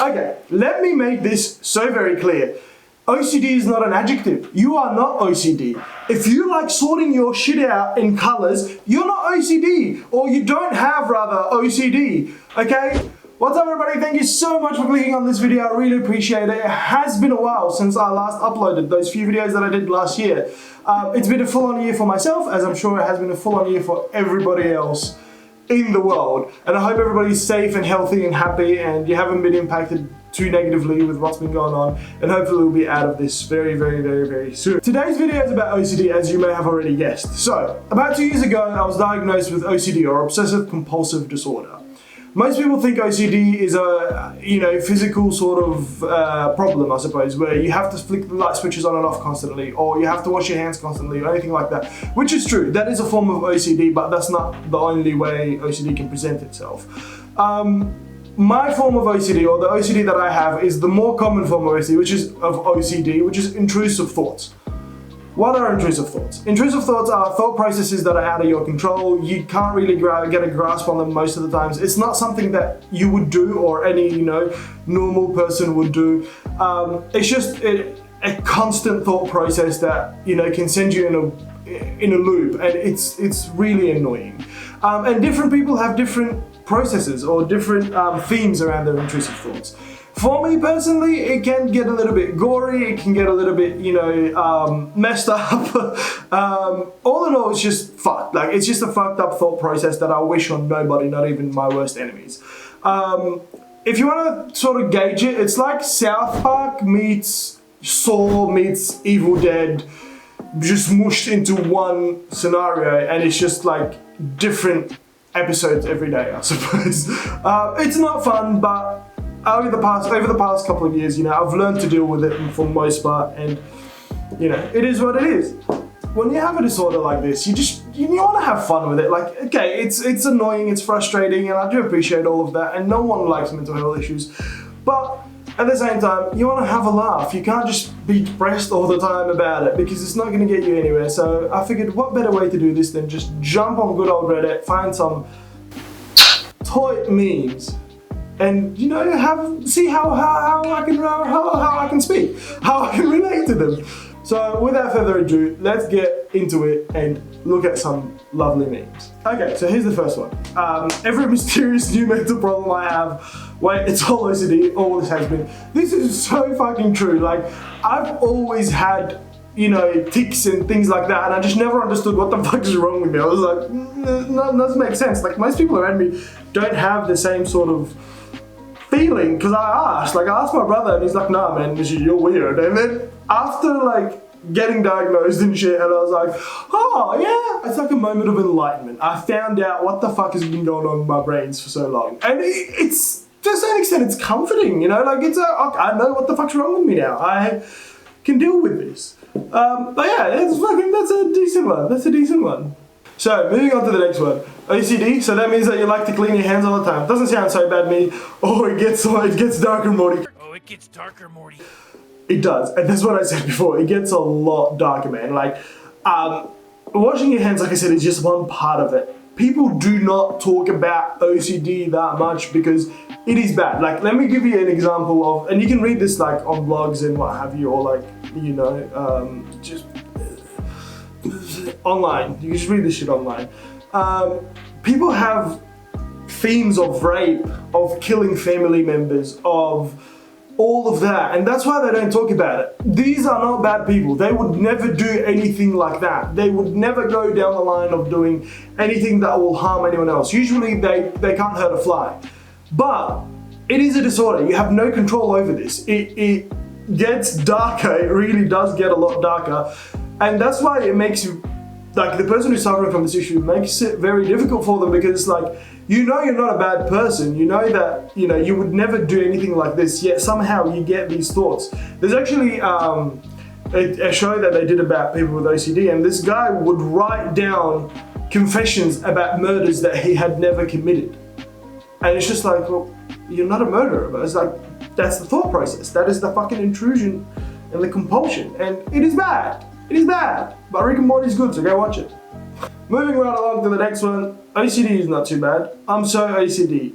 Okay, let me make this so very clear. OCD is not an adjective. You are not OCD. If you like sorting your shit out in colors, you're not OCD, or you don't have rather OCD, okay? What's up everybody, thank you so much for clicking on this video, I really appreciate it. It has been a while since I last uploaded those few videos that I did last year. It's been a full-on year for myself, as I'm sure it has been a full-on year for everybody else in the world. And I hope everybody's safe and healthy and happy and you haven't been impacted too negatively with what's been going on, and hopefully we'll be out of this very soon. Today's video is about OCD, as you may have already guessed. So, about 2 years ago, I was diagnosed with OCD, or Obsessive Compulsive Disorder. Most people think OCD is a, physical sort of problem, I suppose, where you have to flick the light switches on and off constantly, or you have to wash your hands constantly, or anything like that. Which is true, that is a form of OCD, but that's not the only way OCD can present itself. My form of OCD, or the OCD that I have, is the more common form of OCD, which is intrusive thoughts. What are intrusive thoughts? Intrusive thoughts are thought processes that are out of your control. You can't really get a grasp on them most of the times. It's not something that you would do or any, normal person would do. It's just a constant thought process that, can send you in a loop, and it's really annoying. And different people have different processes or different themes around their intrusive thoughts. For me personally, it can get a little bit gory, it can get a little bit, messed up. All in all, it's just fucked. Like, it's just a fucked up thought process that I wish on nobody, not even my worst enemies. If you want to sort of gauge it, it's like South Park meets Saw meets Evil Dead, just mushed into one scenario, and it's just like different episodes every day, I suppose. It's not fun, but over the past couple of years, I've learned to deal with it for the most part, and it is what it is. When you have a disorder like this, you want to have fun with it. Like, okay, it's annoying, it's frustrating, and I do appreciate all of that, and no one likes mental health issues, but at the same time, you want to have a laugh. You can't just be depressed all the time about it, because it's not going to get you anywhere. So I figured, what better way to do this than just jump on good old Reddit, find some toy memes, and see how I can speak, how I can relate to them. So without further ado, let's get into it and look at some lovely memes. Okay, so here's the first one. Every mysterious new mental problem I have, wait, it's all OCD, always has been. This is so fucking true. Like, I've always had, tics and things like that, and I just never understood what the fuck is wrong with me. I was like, no, doesn't make sense. Like, most people around me don't have the same sort of feeling, because I asked my brother, and he's like, nah man, you're weird. And then after getting diagnosed and shit, and I was like, oh yeah, it's like a moment of enlightenment. I found out what the fuck has been going on in my brains for so long, and it's to a certain extent it's comforting, I know what the fuck's wrong with me now. I can deal with this. But yeah, that's a decent one. So, moving on to the next one. OCD, so that means that you like to clean your hands all the time. Doesn't sound so bad, me. Oh, it gets darker, Morty. Oh, it gets darker, Morty. It does, and that's what I said before. It gets a lot darker, man. Like, washing your hands, like I said, is just one part of it. People do not talk about OCD that much because it is bad. Like, let me give you an example of, and you can read this on blogs and what have you, or just online. You can just read this shit online. People have themes of rape, of killing family members, of all of that, and that's why they don't talk about it. These are not bad people. They would never do anything like that. They would never go down the line of doing anything that will harm anyone else. Usually they can't hurt a fly. But it is a disorder. You have no control over this. It gets darker. It really does get a lot darker. And that's why it makes you, like, the person who's suffering from this issue makes it very difficult for them, because it's like, you're not a bad person, that, you would never do anything like this, yet somehow you get these thoughts. There's actually a show that they did about people with OCD, and this guy would write down confessions about murders that he had never committed. And it's just like, well, you're not a murderer, but it's like, that's the thought process. That is the fucking intrusion and the compulsion, and it is bad. It is bad, but Rick and Morty's good, so go watch it. moving right along to the next one. OCD is not too bad. I'm so OCD.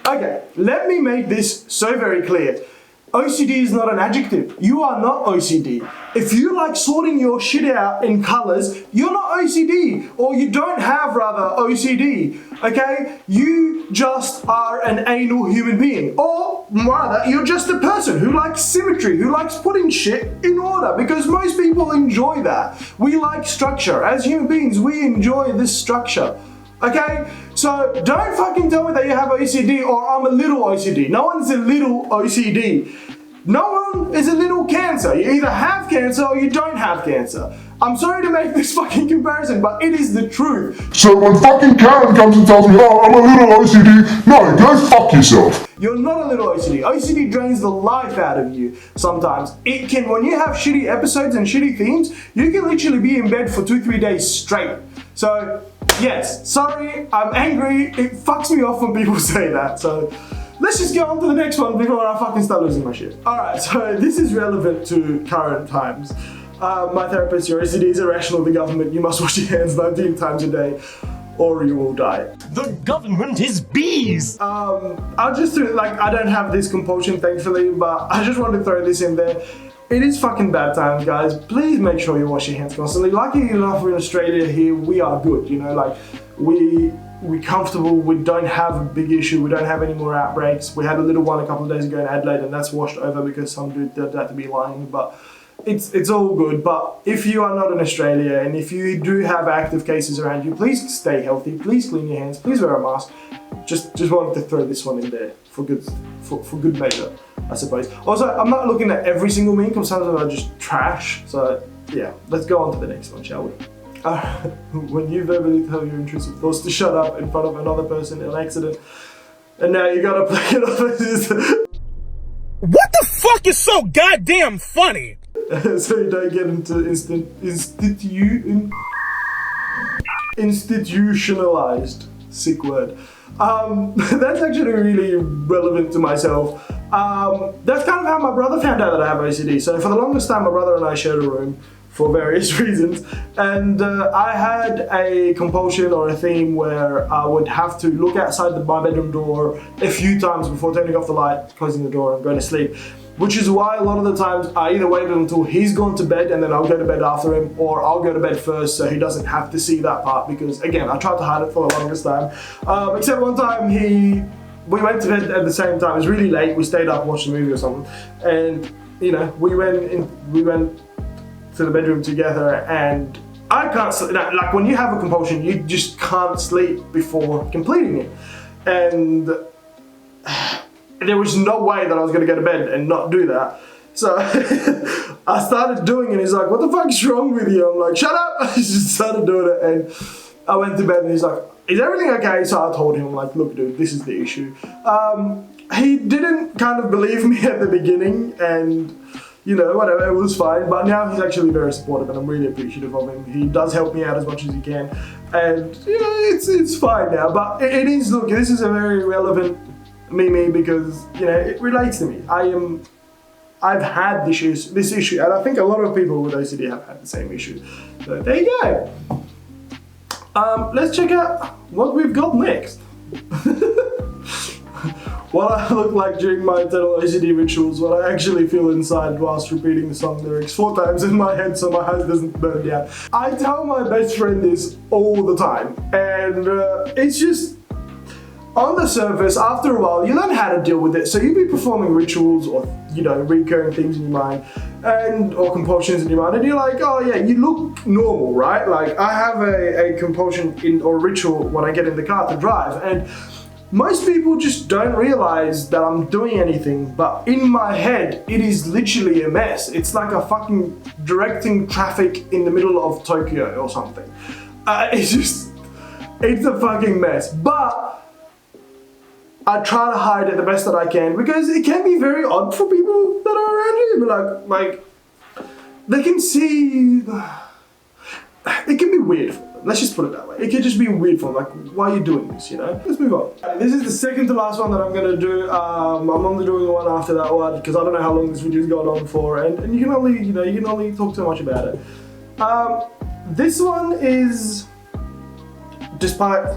Okay, let me make this so very clear. OCD is not an adjective. You are not OCD. If you like sorting your shit out in colors, you're not OCD, or you don't have rather OCD, okay? You just are an anal human being, or rather, you're just a person who likes symmetry, who likes putting shit in order, because most people enjoy that. We like structure. As human beings, we enjoy this structure. Okay? So don't fucking tell me that you have OCD or I'm a little OCD. No one's a little OCD. No one is a little cancer. You either have cancer or you don't have cancer. I'm sorry to make this fucking comparison, but it is the truth. So when fucking Karen comes and tells me, oh, I'm a little OCD, no, go fuck yourself. You're not a little OCD. OCD drains the life out of you sometimes. It can, when you have shitty episodes and shitty themes, you can literally be in bed for 2-3 days straight. So, yes, sorry, I'm angry. It fucks me off when people say that. So, let's just go on to the next one before I fucking start losing my shit. Alright, so this is relevant to current times. My therapist, your OCD is irrational, the government, you must wash your hands 19 times a day or you will die. The government is bees! I'll just do it, like, I don't have this compulsion thankfully, but I just wanted to throw this in there. It is fucking bad times, guys. Please make sure you wash your hands constantly. Lucky enough in Australia here, we are good, you know, like, we're comfortable, we don't have a big issue, we don't have any more outbreaks. We had a little one a couple of days ago in Adelaide and that's washed over because some dude did that to be lying, but it's all good. But if you are not in Australia and if you do have active cases around you, please stay healthy, please clean your hands, please wear a mask. Just wanted to throw this one in there for good measure, I suppose. Also, I'm not looking at every single meme because some of them are just trash. So yeah, let's go on to the next one, shall we? When you verbally tell your intrusive thoughts to shut up in front of another person in an accident, and now you gotta play it off as What the fuck is so goddamn funny? so you don't get into institutionalized, sick word. That's actually really relevant to myself. That's kind of how my brother found out that I have OCD. So for the longest time, my brother and I shared a room for various reasons, and I had a compulsion or a theme where I would have to look outside my bedroom door a few times before turning off the light, closing the door and going to sleep, which is why a lot of the times I either waited until he's gone to bed and then I'll go to bed after him, or I'll go to bed first so he doesn't have to see that part, because again, I tried to hide it for the longest time. Except one time we went to bed at the same time. It was really late, we stayed up, watched a movie or something, and you know, we went to the bedroom together, and I can't sleep. Like when you have a compulsion, you just can't sleep before completing it, and there was no way that I was going to go to bed and not do that. So I started doing it. He's like, "What the fuck's wrong with you?" I'm like, "Shut up!" I just started doing it, and I went to bed, and he's like, "Is everything okay?" So I told him, like, "Look, dude, this is the issue." He didn't kind of believe me at the beginning, and you know, whatever, it was fine, but now he's actually very supportive and I'm really appreciative of him. He does help me out as much as he can, and you know, it's fine now, but it is, look, this is a very relevant meme because, you know, it relates to me. I've had this issue, and I think a lot of people with OCD have had the same issue. So there you go. Let's check out what we've got next. What I look like during my internal OCD rituals, what I actually feel inside whilst repeating the song lyrics 4 times in my head so my eyes doesn't burn down. I tell my best friend this all the time, and it's just, on the surface, after a while, you learn how to deal with it. So you'll be performing rituals or, you know, recurring things in your mind, or compulsions in your mind, and you're like, oh yeah, you look normal, right? Like, I have a compulsion or ritual when I get in the car to drive, and most people just don't realize that I'm doing anything, but in my head, it is literally a mess. It's like a fucking directing traffic in the middle of Tokyo or something. It's a fucking mess. But I try to hide it the best that I can, because it can be very odd for people that are around you. Like they can see, it can be weird. Let's just put it that way. It can just be weird for them, like, why are you doing this, you know? Let's move on. This is the second to last one that I'm gonna do. I'm only doing one after that one because I don't know how long this video's gone on for, and you can only, you know, you can only talk so much about it. This one is despite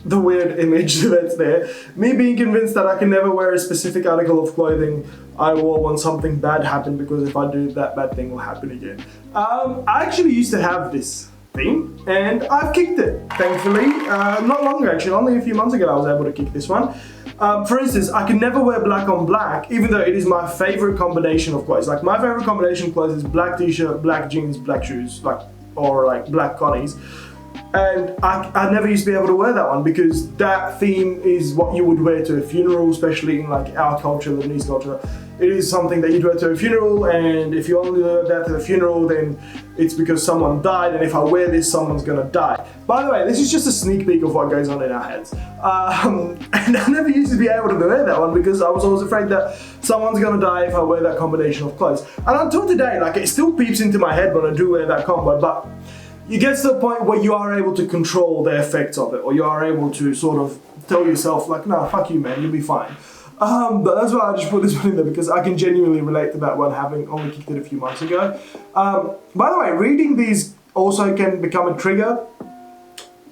the weird image that's there, me being convinced that I can never wear a specific article of clothing I wore when something bad happened, because if I do, that bad thing will happen again. I actually used to have this thing, and I've kicked it, thankfully. Not long ago, actually, only a few months ago I was able to kick this one. For instance, I can never wear black on black, even though it is my favorite combination of clothes. Like, my favorite combination of clothes is black t-shirt, black jeans, black shoes, or black connies. And I never used to be able to wear that one, because that theme is what you would wear to a funeral, especially in our culture, Lebanese culture. It is something that you'd wear to a funeral, and if you only wear that to the funeral, then it's because someone died, and if I wear this, someone's gonna die. By the way, this is just a sneak peek of what goes on in our heads. And I never used to be able to wear that one, because I was always afraid that someone's gonna die if I wear that combination of clothes. And until today, it still peeps into my head when I do wear that combo, but you get to the point where you are able to control the effects of it, or you are able to sort of tell yourself, nah, fuck you, man, you'll be fine. But that's why I just put this one in there, because I can genuinely relate to that one, having only kicked it a few months ago. By the way, reading these also can become a trigger.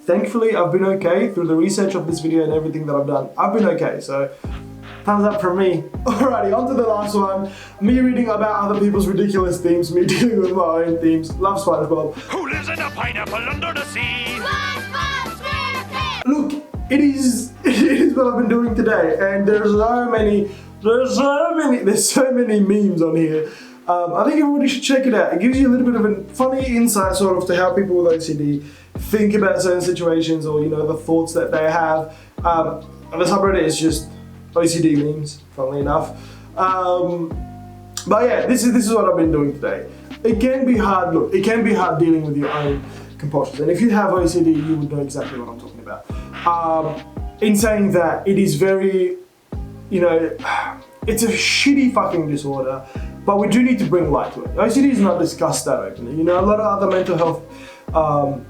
Thankfully, I've been okay through the research of this video and everything that I've done. I've been okay, so thumbs up from me. Alrighty, on to the last one. Me reading about other people's ridiculous themes, me dealing with my own themes. Love SpongeBob. Who lives in a pineapple under the sea? Look, it is what I've been doing today, and there's so many memes on here. I think everybody should check it out. It gives you a little bit of a funny insight sort of to how people with OCD think about certain situations, or the thoughts that they have. The subreddit is just OCD memes, funnily enough. But yeah, this is what I've been doing today. It can be hard, look, it can be hard dealing with your own compulsions, and if you have OCD, you would know exactly what I'm talking about. In saying that, it is very, it's a shitty fucking disorder, but we do need to bring light to it. OCD is not discussed that openly. A lot of other mental health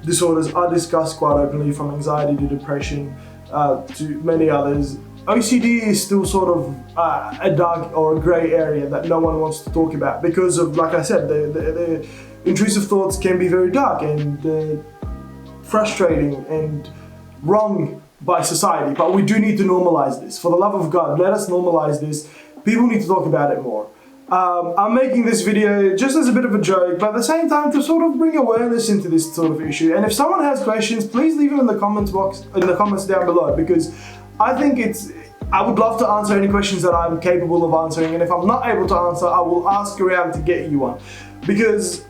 disorders are discussed quite openly, from anxiety to depression to many others. OCD is still sort of a dark or a grey area that no one wants to talk about, because of, like I said, the intrusive thoughts can be very dark and frustrating and wrong by society. But we do need to normalize this. For the love of God, let us normalize this. People need to talk about it more. I'm making this video just as a bit of a joke, but at the same time to sort of bring awareness into this sort of issue. And if someone has questions, please leave them in the comments box, in the comments down below, because I think I would love to answer any questions that I'm capable of answering, and if I'm not able to answer, I will ask around to get you one, because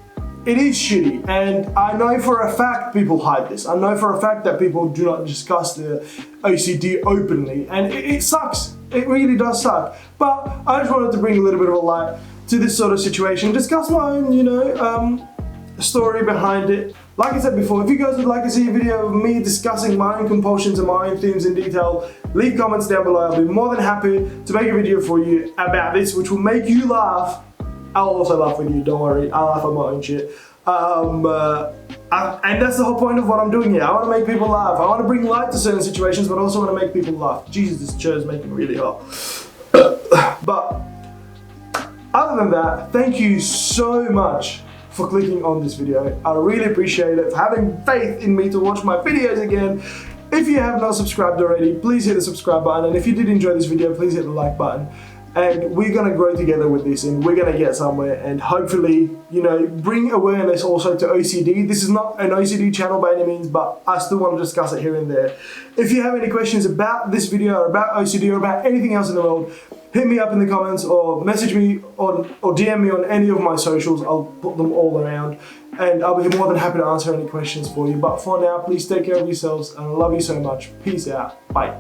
it is shitty, and I know for a fact people hide this. I know for a fact that people do not discuss the OCD openly, and it sucks. It really does suck. But I just wanted to bring a little bit of a light to this sort of situation, discuss my own, story behind it. Like I said before, if you guys would like to see a video of me discussing my own compulsions and my own themes in detail, leave comments down below. I'll be more than happy to make a video for you about this, which will make you laugh. I'll also laugh with you, don't worry. I'll laugh at my own shit. And that's the whole point of what I'm doing here. I want to make people laugh. I want to bring light to certain situations, but I also want to make people laugh. Jesus, this chair is making me really hot. But other than that, thank you so much for clicking on this video. I really appreciate it, for having faith in me to watch my videos again. If you have not subscribed already, please hit the subscribe button, and if you did enjoy this video, please hit the like button. And we're gonna grow together with this, and we're gonna get somewhere, and hopefully, bring awareness also to OCD. This is not an OCD channel by any means, but I still want to discuss it here and there. If you have any questions about this video, or about OCD, or about anything else in the world, hit me up in the comments, or message me or DM me on any of my socials. I'll put them all around, and I'll be more than happy to answer any questions for you. But for now, please take care of yourselves, and I love you so much. Peace out. Bye.